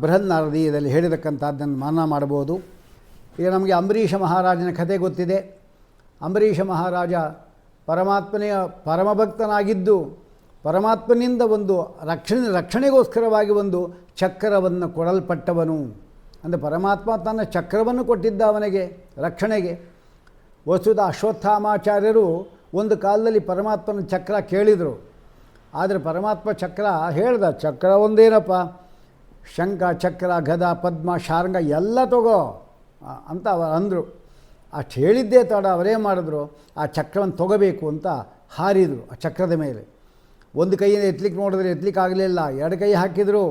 ಬೃಹನ್ನಾರದೀಯದಲ್ಲಿ ಹೇಳಿರತಕ್ಕಂಥದ್ದನ್ನು ಮನನ ಮಾಡಬಹುದು. ಈಗ ನಮಗೆ ಅಂಬರೀಷ ಮಹಾರಾಜನ ಕಥೆ ಗೊತ್ತಿದೆ. ಅಂಬರೀಷ ಮಹಾರಾಜ ಪರಮಭಕ್ತನಾಗಿದ್ದು ಪರಮಾತ್ಮನಿಂದ ಒಂದು ರಕ್ಷಣೆಗೋಸ್ಕರವಾಗಿ ಒಂದು ಚಕ್ರವನ್ನು ಕೊಡಲ್ಪಟ್ಟವನು. ಅಂದರೆ ಪರಮಾತ್ಮ ತನ್ನ ಚಕ್ರವನ್ನು ಕೊಟ್ಟಿದ್ದ ಅವನಿಗೆ ರಕ್ಷಣೆಗೆ. ವಸ್ತುತ ಅಶ್ವತ್ಥಾಮಾಚಾರ್ಯರು ಒಂದು ಕಾಲದಲ್ಲಿ ಪರಮಾತ್ಮನ ಚಕ್ರ ಕೇಳಿದರು. ಆದರೆ ಪರಮಾತ್ಮ ಚಕ್ರ ಹೇಳ್ದ, ಚಕ್ರ ಒಂದೇನಪ್ಪ, ಶಂಖ ಚಕ್ರ ಗದ ಪದ್ಮ ಶಾರ್ಂಗ ಎಲ್ಲ ತಗೋ ಅಂತ ಅಂದರು. ಅಷ್ಟು ಹೇಳಿದ್ದೇ ತಡ ಅವರೇನು ಮಾಡಿದ್ರು, ಆ ಚಕ್ರವನ್ನು ತೊಗೋಬೇಕು ಅಂತ ಹಾರಿದರು ಆ ಚಕ್ರದ ಮೇಲೆ. ಒಂದು ಕೈಯಿಂದ ಎತ್ತಲಿಕ್ಕೆ ನೋಡಿದ್ರೆ ಎತ್ತಲಿಕ್ಕಾಗಲಿಲ್ಲ, ಎರಡು ಕೈ ಹಾಕಿದರು,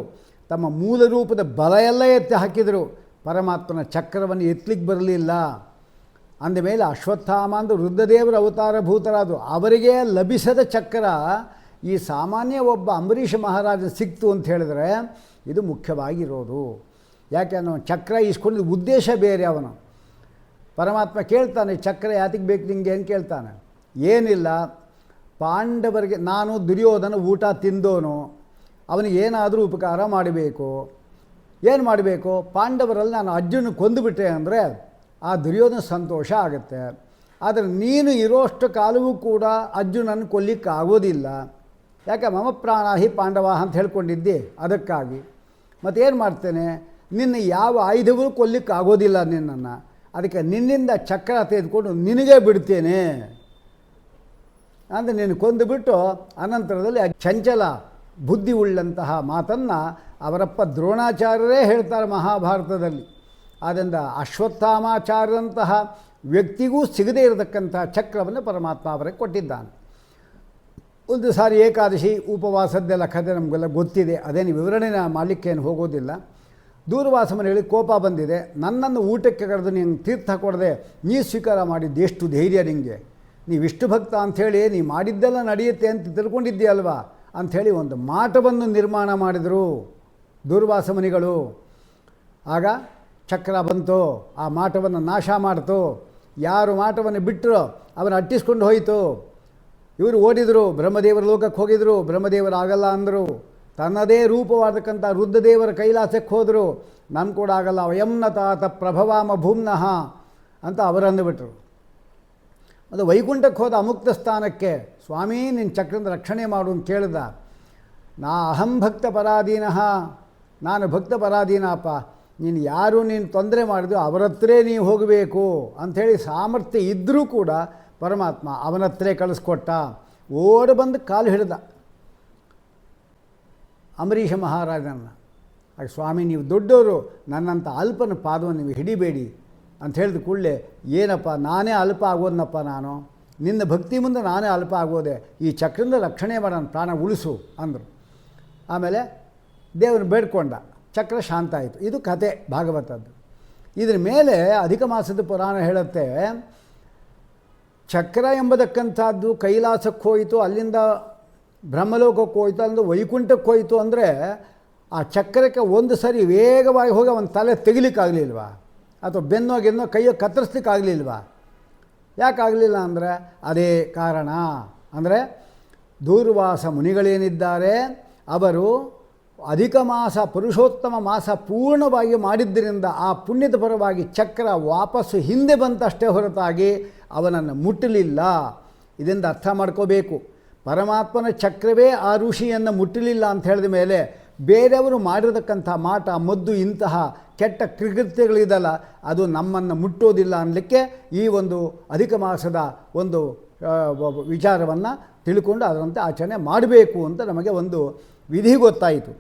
ತಮ್ಮ ಮೂಲ ರೂಪದ ಬಲ ಎಲ್ಲ ಎತ್ತಿ ಹಾಕಿದರು. ಪರಮಾತ್ಮನ ಚಕ್ರವನ್ನು ಎತ್ತಲಿಕ್ಕೆ ಬರಲಿಲ್ಲ. ಅಂದಮೇಲೆ ಅಶ್ವತ್ಥಾಮ ಅಂದು ರುದ್ರದೇವರ ಅವತಾರಭೂತರಾದರು. ಅವರಿಗೆ ಲಭಿಸದ ಚಕ್ರ ಈ ಸಾಮಾನ್ಯ ಒಬ್ಬ ಅಂಬರೀಷ ಮಹಾರಾಜ ಸಿಕ್ತು ಅಂತ ಹೇಳಿದ್ರೆ ಇದು ಮುಖ್ಯವಾಗಿರೋದು. ಯಾಕೆ ಅನ್ನೋ ಚಕ್ರ ಇಸ್ಕೊಂಡಿದ್ದ ಉದ್ದೇಶ ಬೇರೆ. ಅವನು ಪರಮಾತ್ಮ ಕೇಳ್ತಾನೆ, ಚಕ್ರ ಯಾತಿಗೆ ಬೇಕು ನಿಂಗೆ ಅಂತ ಕೇಳ್ತಾನೆ. ಏನಿಲ್ಲ, ಪಾಂಡವರಿಗೆ ನಾನು ದುರ್ಯೋಧನ ಊಟ ತಿಂದೋನು, ಅವನಿಗೆ ಏನಾದರೂ ಉಪಕಾರ ಮಾಡಬೇಕು. ಏನು ಮಾಡಬೇಕು, ಪಾಂಡವರಲ್ಲಿ ನಾನು ಅರ್ಜುನ ಕೊಂದುಬಿಟ್ಟೆ ಅಂದರೆ ಆ ದುರ್ಯೋಧನ ಸಂತೋಷ ಆಗುತ್ತೆ. ಆದರೆ ನೀನು ಇರೋಷ್ಟು ಕಾಲವೂ ಕೂಡ ಅರ್ಜುನನ್ನು ಕೊಲ್ಲಿಕ್ಕಾಗೋದಿಲ್ಲ. ಯಾಕೆ ಮಮ ಪ್ರಾಣ ಹಿ ಪಾಂಡವ ಅಂತ ಹೇಳ್ಕೊಂಡಿದ್ದೆ, ಅದಕ್ಕಾಗಿ. ಮತ್ತೇನು ಮಾಡ್ತೇನೆ, ನಿನ್ನ ಯಾವ ಆಯುಧವೂ ಕೊಲ್ಲಿಕ್ಕಾಗೋದಿಲ್ಲ ನಿನ್ನನ್ನು. ಅದಕ್ಕೆ ನಿನ್ನಿಂದ ಚಕ್ರ ತೆಗೆದುಕೊಂಡು ನಿನಗೇ ಬಿಡ್ತೇನೆ ಅಂದರೆ ನೀನು ಕೊಂದುಬಿಟ್ಟು ಅನಂತರದಲ್ಲಿ ಚಂಚಲ ಬುದ್ಧಿ ಉಳ್ಳಂತಹ ಮಾತನ್ನು ಅವರಪ್ಪ ದ್ರೋಣಾಚಾರ್ಯರೇ ಹೇಳ್ತಾರೆ ಮಹಾಭಾರತದಲ್ಲಿ. ಆದ್ದರಿಂದ ಅಶ್ವತ್ಥಾಮಾಚಾರ್ಯರಂತಹ ವ್ಯಕ್ತಿಗೂ ಸಿಗದೇ ಇರತಕ್ಕಂಥ ಚಕ್ರವನ್ನು ಪರಮಾತ್ಮ ಅವರಿಗೆ ಕೊಟ್ಟಿದ್ದಾನೆ. ಒಂದು ಸಾರಿ ಏಕಾದಶಿ ಉಪವಾಸದ್ದೆಲ್ಲ ಕಥೆ ನಮಗೆಲ್ಲ ಗೊತ್ತಿದೆ, ಅದೇನು ವಿವರಣೆ ಮಾಡಲಿಕ್ಕೇನು ಹೋಗೋದಿಲ್ಲ. ದೂರ್ವಾಸ ಮನೆಯಲ್ಲಿ ಕೋಪ ಬಂದಿದೆ, ನನ್ನನ್ನು ಊಟಕ್ಕೆ ಕರೆದು ನೀನು ತೀರ್ಥ ಕೊಡದೆ ನೀ ಸ್ವೀಕಾರ ಮಾಡಿದ್ದು ಎಷ್ಟು ಧೈರ್ಯ ನಿನಗೆ, ನೀವು ಇಷ್ಟು ಭಕ್ತ ಅಂಥೇಳಿ ನೀ ಮಾಡಿದ್ದೆಲ್ಲ ನಡೆಯುತ್ತೆ ಅಂತ ತಿಳ್ಕೊಂಡಿದ್ದೀಯಲ್ವಾ ಅಂಥೇಳಿ ಒಂದು ಮಾಟವನ್ನು ನಿರ್ಮಾಣ ಮಾಡಿದರು ದೂರ್ವಾಸ ಮುನಿಗಳು. ಆಗ ಚಕ್ರ ಬಂತು, ಆ ಮಾಟವನ್ನು ನಾಶ ಮಾಡ್ತು. ಯಾರು ಮಾಟವನ್ನು ಬಿಟ್ಟರೋ ಅವನು ಅಟ್ಟಿಸ್ಕೊಂಡು ಹೋಯಿತು. ಇವರು ಓಡಿದರು, ಬ್ರಹ್ಮದೇವರ ಲೋಕಕ್ಕೆ ಹೋಗಿದ್ರು. ಬ್ರಹ್ಮದೇವರು ಆಗಲ್ಲ ಅಂದರು. ತನ್ನದೇ ರೂಪವಾದಕ್ಕಂಥ ರುದ್ರದೇವರ ಕೈಲಾಸಕ್ಕೆ ಹೋದರು. ನನ್ನ ಕೂಡ ಆಗಲ್ಲ, ವಯಂನ ತಾತ ಪ್ರಭವಾಮ ಭೂಮ್ನಃ ಅಂತ ಅವರಂದುಬಿಟ್ರು. ಅದು ವೈಕುಂಠಕ್ಕೆ ಹೋದ ಅಮುಕ್ತ ಸ್ಥಾನಕ್ಕೆ, ಸ್ವಾಮಿ ನಿನ್ನ ಚಕ್ರದ ರಕ್ಷಣೆ ಮಾಡು ಅಂತ ಕೇಳಿದ. ಅಹಂ ಭಕ್ತ ಪರಾಧೀನಃ, ನಾನು ಭಕ್ತ ಪರಾಧೀನಪ್ಪ, ನೀನು ಯಾರು ನೀನು ತೊಂದರೆ ಮಾಡಿದ್ರು ಅವರ ಹತ್ರೇ ನೀವು ಹೋಗಬೇಕು ಅಂಥೇಳಿ ಸಾಮರ್ಥ್ಯ ಇದ್ದರೂ ಕೂಡ ಪರಮಾತ್ಮ ಅವನ ಹತ್ರ ಕಳಿಸ್ಕೊಟ್ಟ. ಓಡಿ ಬಂದು ಕಾಲು ಹಿಡಿದ ಅಂಬರೀಷ ಮಹಾರಾಜನನ್ನು. ಆಗ ಸ್ವಾಮಿ ನೀವು ದೊಡ್ಡವರು, ನನ್ನಂಥ ಅಲ್ಪನ ಪಾದವನ್ನು ನೀವು ಹಿಡಿಬೇಡಿ ಅಂತ ಹೇಳಿದ ಕೂಡಲೇ, ಏನಪ್ಪ ನಾನೇ ಅಲ್ಪ ಆಗೋದನಪ್ಪ, ನಾನು ನಿನ್ನ ಭಕ್ತಿ ಮುಂದೆ ನಾನೇ ಅಲ್ಪ ಆಗೋದೆ, ಈ ಚಕ್ರದಿಂದ ರಕ್ಷಣೆ ಮಾಡೋಣ, ಪ್ರಾಣ ಉಳಿಸು ಅಂದರು. ಆಮೇಲೆ ದೇವರನ್ನು ಬೇಡ್ಕೊಂಡ, ಚಕ್ರ ಶಾಂತ ಆಯಿತು. ಇದು ಕತೆ ಭಾಗವತದ್ದು. ಇದರ ಮೇಲೆ ಅಧಿಕ ಮಾಸದ ಪುರಾಣ ಹೇಳುತ್ತೆ, ಚಕ್ರ ಎಂಬತಕ್ಕಂಥದ್ದು ಕೈಲಾಸಕ್ಕೆ ಹೋಯಿತು, ಅಲ್ಲಿಂದ ಬ್ರಹ್ಮಲೋಕಕ್ಕೆ ಹೋಯಿತು, ಅಲ್ಲಿಂದ ವೈಕುಂಠಕ್ಕೆ ಹೋಯಿತು ಅಂದರೆ ಆ ಚಕ್ರಕ್ಕೆ ಒಂದು ಸರಿ ವೇಗವಾಗಿ ಹೋಗಿ ಅವನ ತಲೆ ತೆಗಿಲಿಕ್ಕಾಗಲಿಲ್ವಾ, ಅಥವಾ ಬೆನ್ನೋ ಕೈಯೋ ಕತ್ತರಿಸ್ಲಿಕ್ಕಾಗಲಿಲ್ವಾ? ಯಾಕಾಗಲಿಲ್ಲ ಅಂದರೆ ಅದೇ ಕಾರಣ. ಅಂದರೆ ದೂರ್ವಾಸ ಮುನಿಗಳೇನಿದ್ದಾರೆ ಅವರು ಅಧಿಕ ಮಾಸ ಪುರುಷೋತ್ತಮ ಮಾಸ ಪೂರ್ಣವಾಗಿ ಮಾಡಿದ್ದರಿಂದ ಆ ಪುಣ್ಯದ ಪರವಾಗಿ ಚಕ್ರ ವಾಪಸ್ಸು ಹಿಂದೆ ಬಂತಷ್ಟೇ ಹೊರತಾಗಿ ಅವನನ್ನು ಮುಟ್ಟಲಿಲ್ಲ. ಇದರಿಂದ ಅರ್ಥ ಮಾಡ್ಕೋಬೇಕು, ಪರಮಾತ್ಮನ ಚಕ್ರವೇ ಆ ಋಷಿಯನ್ನು ಮುಟ್ಟಲಿಲ್ಲ ಅಂತ ಹೇಳಿದ ಮೇಲೆ ಬೇರೆಯವರು ಮಾಡಿರತಕ್ಕಂಥ ಮಾಟ ಮದ್ದು ಇಂತಹ ಕೆಟ್ಟ ಕೃತ್ಯಗಳಿದಲ್ಲ ಅದು ನಮ್ಮನ್ನು ಮುಟ್ಟೋದಿಲ್ಲ ಅನ್ನಲಿಕ್ಕೆ ಈ ಒಂದು ಅಧಿಕ ಮಾಸದ ಒಂದು ವಿಚಾರವನ್ನು ತಿಳ್ಕೊಂಡು ಅದರಂತೆ ಆಚರಣೆ ಮಾಡಬೇಕು ಅಂತ ನಮಗೆ ಒಂದು ವಿಧಿ ಗೊತ್ತಾಯಿತು.